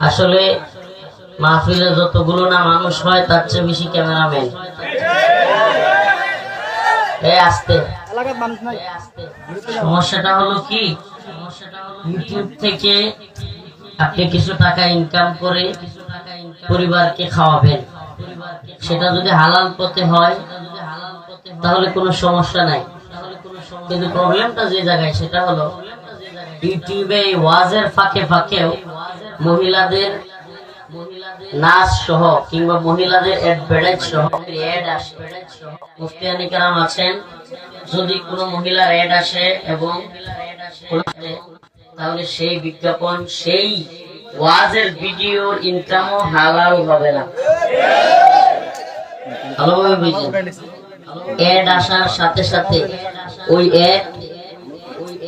আসলে মাহফিলে যতগুলো না মানুষ হয় তার চেয়ে বেশি ক্যামেরাম্যান। আসতে সমস্যাটা হলো কি, ইউটিউব থেকে আপনি কিছু টাকা ইনকাম করে পরিবারকে খাওয়াবেন, সেটা যদি হালাল পথে হয় তাহলে কোনো সমস্যা নাই। কিন্তু প্রবলেমটা যে জায়গায় সেটা হলো ইউটিউবে ওয়াজের ফাঁকে ফাঁকেও মহিলাদের নাচ সহ কিংবা মহিলাদের অ্যাডভার্টাইজ সহ অ্যাড আসে। মুফতিয়ানি কেরাম আছেন, যদি কোনো মহিলার অ্যাড আসে এবং তাহলে সেই বিজ্ঞাপন সেই ওয়াজের ভিডিওর ইনকামও হালাল হবে না। ভালোভাবে বুঝলেন, অ্যাড আসার সাথে সাথে ওই অ্যাড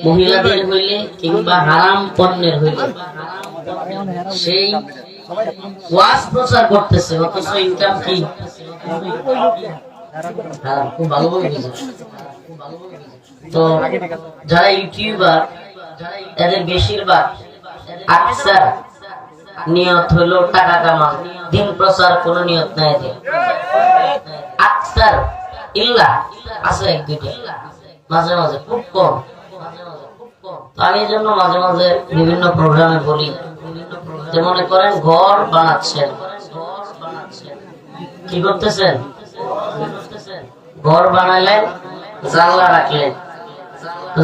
মহিলাদের হইলে কিংবা হারাম পণ্যের হইলে সেই ওয়াজ প্রচার করতেছে, অথচ ইনকাম কি হারাম। খুব ভালোভাবে বুঝলেন। তো যারা ইউটিউবার তাদের বেশিরভাগ আকসার নিয়ত হলো টাকা কামান, দিন প্রচার কোনো নিয়ত নাই। আকসার ইল্লা আছে এক দুইটা, মাঝে মাঝে খুব কম। আমি এই জন্য মাঝে মাঝে বিভিন্ন প্রোগ্রামে বলি যে মনে করেন ঘর বানাচ্ছেন, কি করতেছেন? ঘর বানাইলেন, জানলা রাখলেন,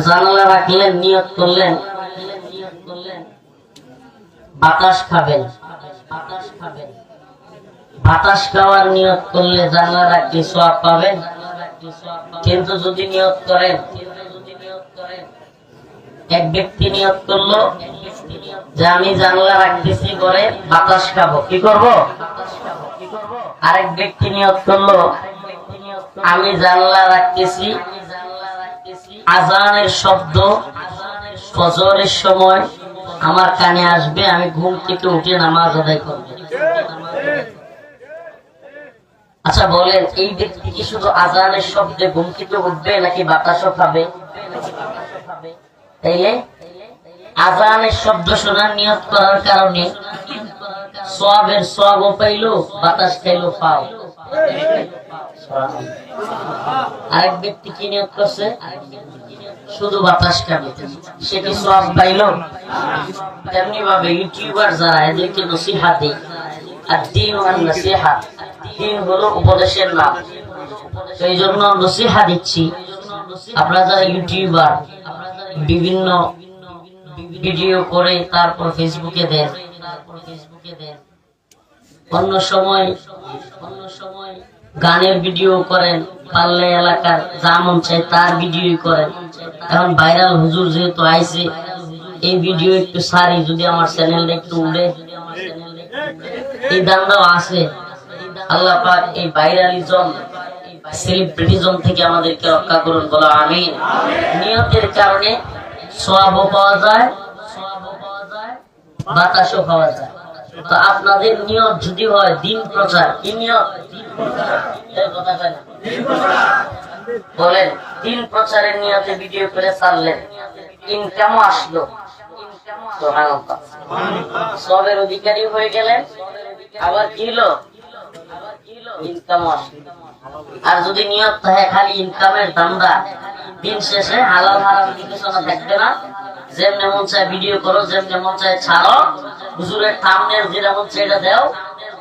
জানলা রাখলেন, নিয়ত করলেন বাতাস খাবেন। বাতাস খাওয়ার নিয়ত করলে জানলা রাখলে সওয়াব পাবেন। কিন্তু যদি নিয়ত করেন, এক ব্যক্তি নিয়ত করলো যে আমি জানলা রাখতেছি করে বাতাস খাবো, কি করব? আরেক ব্যক্তি নিয়ত করলো আমি জানলা রাখতেছি আজানের শব্দ ফজরের সময় আমার কানে আসবে, আমি ঘুম থেকে উঠে নামাজ আদায় করব। আচ্ছা বলেন, এই ব্যক্তি কি শুধু আজানের শব্দে ঘুম থেকে উঠবে নাকি বাতাসও খাবে? তাইলে আজানের শব্দ শোনার নিয়ত করার কারণে সওয়াবের সওয়াবও পাইলো, বাতাস খাইলো পাও। আরেক ব্যক্তি কি নিয়ত করছে? শুধু বাতাস খাবে, সে কি সওয়াব পাইলো? তেমনি ভাবে ইউটিউবার যারা, এদেরকে নসিহত দেই, আর দ্বীন ওয়ান নসিহত, দ্বীন হলো উপদেশের নাম। এই জন্য নসিহত দিচ্ছি, আপনারা যারা ইউটিউবার বিভিন্ন ভিডিও করে তারপর ফেসবুকে দেন, অন্য সময় গানের ভিডিও করেন, পারলে এলাকার যা মন চায় তার ভিডিও করেন। এখন ভাইরাল হুজুর যেহেতু আইছে, এই ভিডিও একটু সারি, যদি আমার চ্যানেলটা একটু উড়ে, এই দামটাও আছে। আল্লাহ পাক এই ভাইরালিজম, সেলিব্রিটিজম থেকে আমাদেরকে রক্ষা করুন, বলো আমিন। নিয়তের কারণে সওয়াবও পাওয়া যায়, বাতাসও পাওয়া যায়। তো আপনাদের নিয়ত যদি হয় দিন প্রচার, কি নিয়ত? বলেন, দিন প্রচারের নিয়তে ভিডিও করে ছাড়লেন, ইনকামও আসলো, সবের অধিকারী হয়ে গেলেন, আবার কি হলো? ইনকামও আসলো। আর যদি নিয়ত থাকে খালি ইনকামের ধান্দা, দিন শেষে হালাল হারাম কিছু থাকবে না, যেমনে মন চায় ভিডিও করো, যেমনে মন চায় ছাড়ো, হুজুরের থাম্বনেল যেটা মন চায় এটা দাও,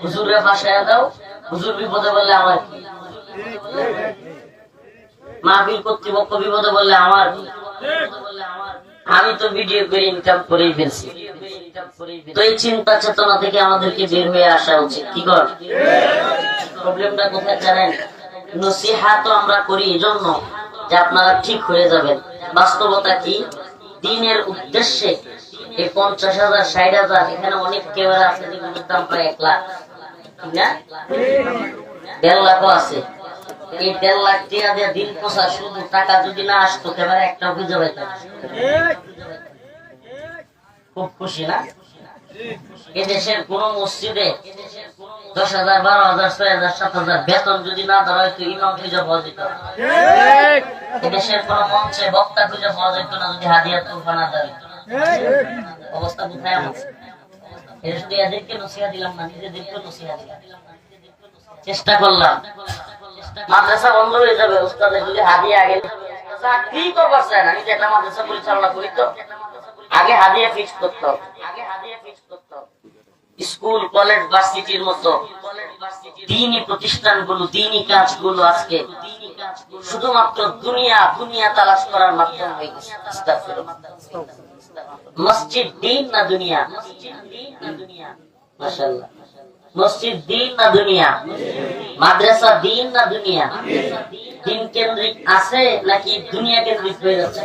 হুজুরের ভাষায় দাও, হুজুর বিপদে বললে আমার, মাহফিল কর্তৃপক্ষ বিপদে বললে আমার, আমি তো ভিডিও করে ইনকাম করেই ফেলছি। তো এই চিন্তা চেতনা থেকে আমাদেরকে বের হয়ে আসা উচিত। কি কর? প্রবলেমটা কোথায় জানেন? নসিহত আমরা করি এই জন্য যে আপনারা ঠিক হয়ে যাবেন। বাস্তবতা কি? দিনের উদ্দেশ্যে এই 50,000 60,000, এখানে অনেক ক্যামেরা আছে যেগুলোর দাম প্রায় 1 লাখ, ঠিক না? 1.5 লাখও আছে। এই 1.5 লাখ টাকা দিয়ে দিন প্রচার, শুধু টাকা যদি না আসতো ক্যামেরা একটাও খুঁজে পাইতাম। খুব খুশি না? এদেশের কোন মসজিদে 10,000 12,000 6,000 7,000 বেতন যদি না ধরা হইতো, ইমাম খুঁজে পাওয়া যেত না। এদেশের কোন মঞ্চে বক্তা খুঁজে পাওয়া যেত না যদি হাদিয়া তোফা না দেওয়া হইতো। অবস্থা কোথায় আছে? এদেরকে নসিহত দিলাম না, নিজেদেরকে নসিহত দিলাম, চেষ্টা করলাম। মাদ্রাসা বন্ধ হয়ে যাবে, উস্তাদের যদি হাদিয়া আগে চাকরি করবার চায় না, আমি যে একটা মাদ্রাসা পরিচালনা করি তো আগে হাদিয়া ফিক্স করতে হবে। স্কুল কলেজ ভার্সিটির মতো দ্বীনি প্রতিষ্ঠানগুলো, দ্বীনি কাজগুলো আজকে শুধুমাত্র দুনিয়া দুনিয়া তালাশ করার মাধ্যম হয়ে গেছে। মসজিদ দ্বীন না দুনিয়া? মাশাআল্লাহ, মসজিদ দ্বীন না দুনিয়া? মাদ্রাসা দ্বীন না দুনিয়া? দ্বীন কেন্দ্রিক আছে নাকি দুনিয়া কেন্দ্রিক হয়ে যাচ্ছে?